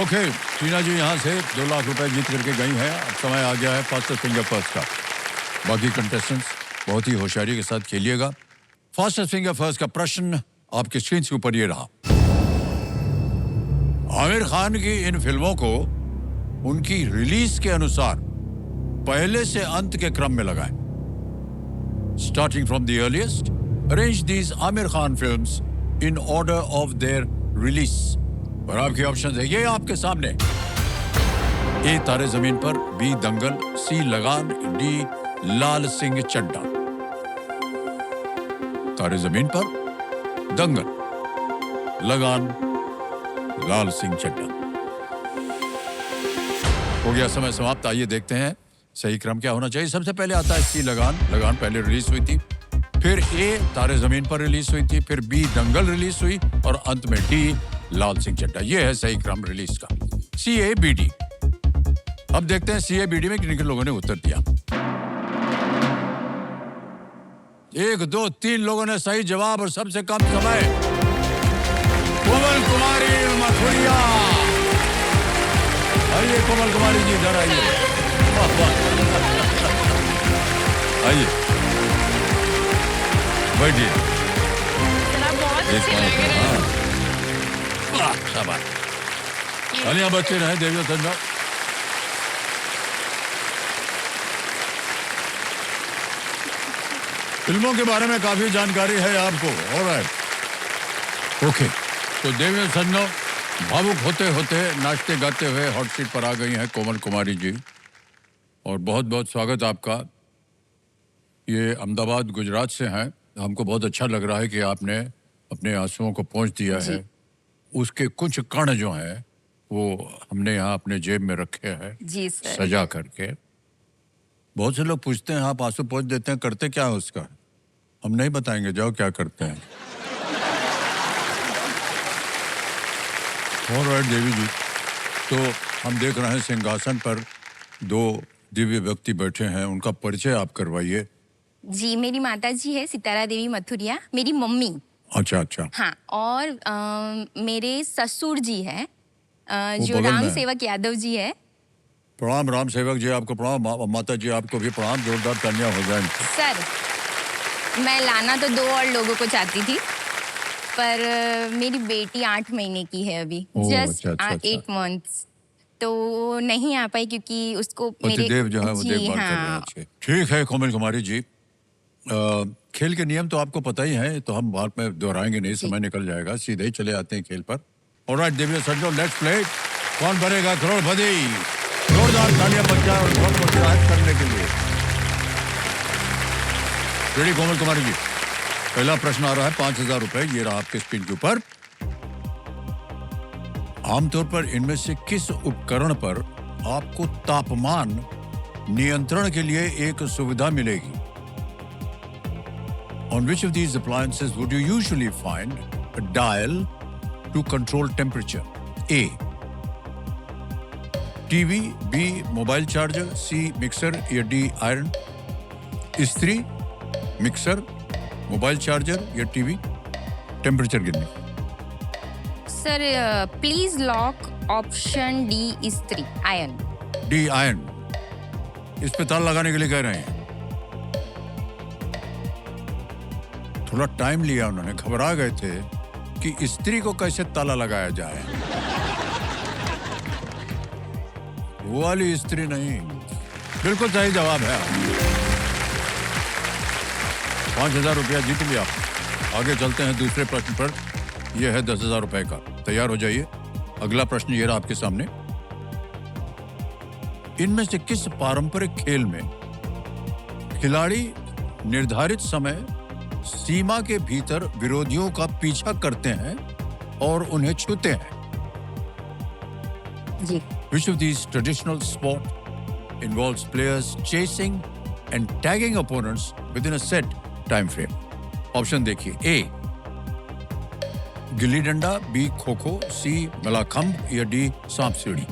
Okay, टीना जी यहाँ से 2 लाख रुपए जीत करके गई हैं। अब समय आ गया है फास्टेस्ट फिंगर फर्स्ट का। बाकी कंटेस्टेंट्स बहुत ही होशियारी के साथ खेलिएगा। फास्टेस्ट फिंगर फर्स्ट का प्रश्न आपके स्क्रीन के ऊपर ये रहा। आमिर खान की इन फिल्मों को उनकी रिलीज के अनुसार पहले से अंत के क्रम में लगाएं। Starting from the earliest, arrange these Aamir Khan films in order of their release. और आपके ऑप्शन है ये आपके सामने। ए तारे जमीन पर, बी दंगल, सी लगान, डी लाल सिंह चड्ढा। तारे जमीन पर, दंगल, लगान, लाल सिंह चड्ढा। हो गया समय समाप्त। आइए देखते हैं सही क्रम क्या होना चाहिए। सबसे पहले आता है सी लगान। लगान पहले रिलीज हुई थी, फिर ए तारे जमीन पर रिलीज हुई थी, फिर बी दंगल रिलीज हुई और अंत में डी लाल सिंह चड्ढा। ये है सही क्रम रिलीज का। CABD। अब देखते हैं CABD में किन किन लोगों ने उत्तर दिया। 1, 2, 3 लोगों ने सही जवाब और सबसे कम समय कोमल कुमारी मथुरिया। आइए कोमल कुमारी जी इधर आइए। आइए बैठिए। शाबाश। बच्चे रहे देवियों संजय। फिल्मों के बारे में काफी जानकारी है आपको। Alright, okay. तो देवियों संजय भावुक होते होते नाचते गाते हुए हॉट सीट पर आ गई हैं कोमल कुमारी जी। और बहुत बहुत स्वागत आपका। ये अहमदाबाद गुजरात से हैं। हमको बहुत अच्छा लग रहा है कि आपने अपने आंसुओं को पोंछ दिया है। उसके कुछ कण जो हैं वो हमने यहाँ अपने जेब में रखे हैं जी सर। सजा करके। बहुत से लोग पूछते हैं आप आंसू पोंछ देते हैं, करते क्या है उसका? हम नहीं बताएंगे, जाओ क्या करते हैं। ऑलराइट देवी जी, तो हम देख रहे हैं सिंहासन पर 2 दिव्य व्यक्ति बैठे हैं। उनका परिचय आप करवाइए। जी, मेरी माता जी है सितारा देवी मथुरिया, मेरी मम्मी। अच्छा। हाँ, और मेरे ससुर जी है जो बगल में राम है। सेवक यादव जी है। प्रणाम राम सेवक जी, आपको प्रणाम। माता जी आपको भी प्रणाम। जोरदार तालियां हो जाएं। सर, मैं लाना तो 2 और लोगों को चाहती थी, पर मेरी बेटी 8 महीने की है अभी, जस्ट 8 मंथ्स, तो नहीं आ पाई क्योंकि उसको मेरे देव जो है वो देखभाल कर रहे हैं। अच्छे, ठीक है कोमल कुमारी जी। खेल के नियम तो आपको पता ही है, तो हम बाद में दोहराएंगे नहीं, समय निकल जाएगा। सीधे ही चले आते हैं खेल पर। ऑलराइट देवियों संजो, लेट्स प्ले। कौन बनेगा करोड़पति? जोरदार तालियां बजाएं और बहुत प्रोत्साहित करने के लिए। रेडी कोमल कुमारी जी, पहला प्रश्न आ रहा है 5000 रुपए। ये रहा आपके स्क्रीन के ऊपर। आमतौर पर इनमें से किस उपकरण पर आपको तापमान नियंत्रण के लिए एक सुविधा मिलेगी? On which of these appliances would you usually find a dial to control temperature? A. TV, B. Mobile charger, C. Mixer या D. Iron? इस्त्री, मिक्सर, मोबाइल चार्जर या टीवी? टेम्परेचर गिरने। Sir please lock option D इस्त्री, iron. D iron. इस पे ताला लगाने के लिए कह रहे हैं। थोड़ा टाइम लिया उन्होंने, घबरा गए थे कि इस्त्री को कैसे ताला लगाया जाए। वो वाली इस्त्री नहीं। बिल्कुल सही जवाब है। 5000 रुपया जीत लिया। आगे चलते हैं दूसरे प्रश्न पर। यह है 10,000 रुपए का। तैयार हो जाइए। अगला प्रश्न ये रहा आपके सामने। इनमें से किस पारंपरिक खेल में खिलाड़ी निर्धारित समय सीमा के भीतर विरोधियों का पीछा करते हैं और उन्हें छूते हैं? जी। Which of these traditional sport involves players chasing and tagging opponents within a set time frame? Option देखिए। ए गिल्ली डंडा, बी खो खो, सी मलाखंब या डी सांप सीढ़ी?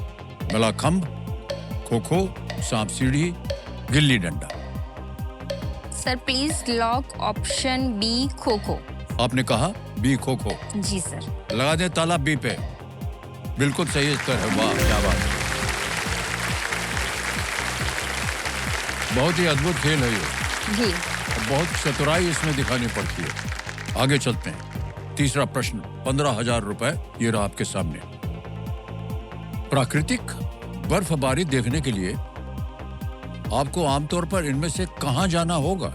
मलाखंब, खो खो, सांप सीढ़ी, गिल्ली डंडा। Sir please lock option B, kho kho. आपने कहा बी खो खो। जी सर। लगा दें ताला बी पे। बिल्कुल सही उत्तर है। वाह क्या बात है, बहुत ही अद्भुत खेल है ये। जी। बहुत चतुराई इसमें दिखानी पड़ती है। आगे चलते हैं। तीसरा प्रश्न, 15,000 रुपए ये रहा आपके सामने। प्राकृतिक बर्फबारी देखने के लिए आपको आमतौर पर इनमें से कहां जाना होगा?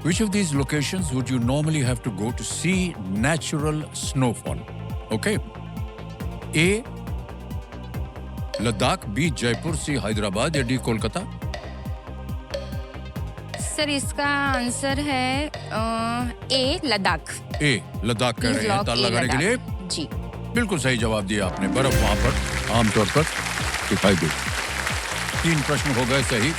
Which of these locations would you normally have to go to see natural snowfall? Okay. A. Ladakh, B. Jaipur, C. Hyderabad या D. कोलकाता? सर इसका आंसर है ए लद्दाख। ए लद्दाख कह रहे हैं ताल लगाने के लिए? जी बिल्कुल सही जवाब दिया आपने। बर्फ वहां पर आमतौर पर दिखाई देती। 3 प्रश्न हो गए सही।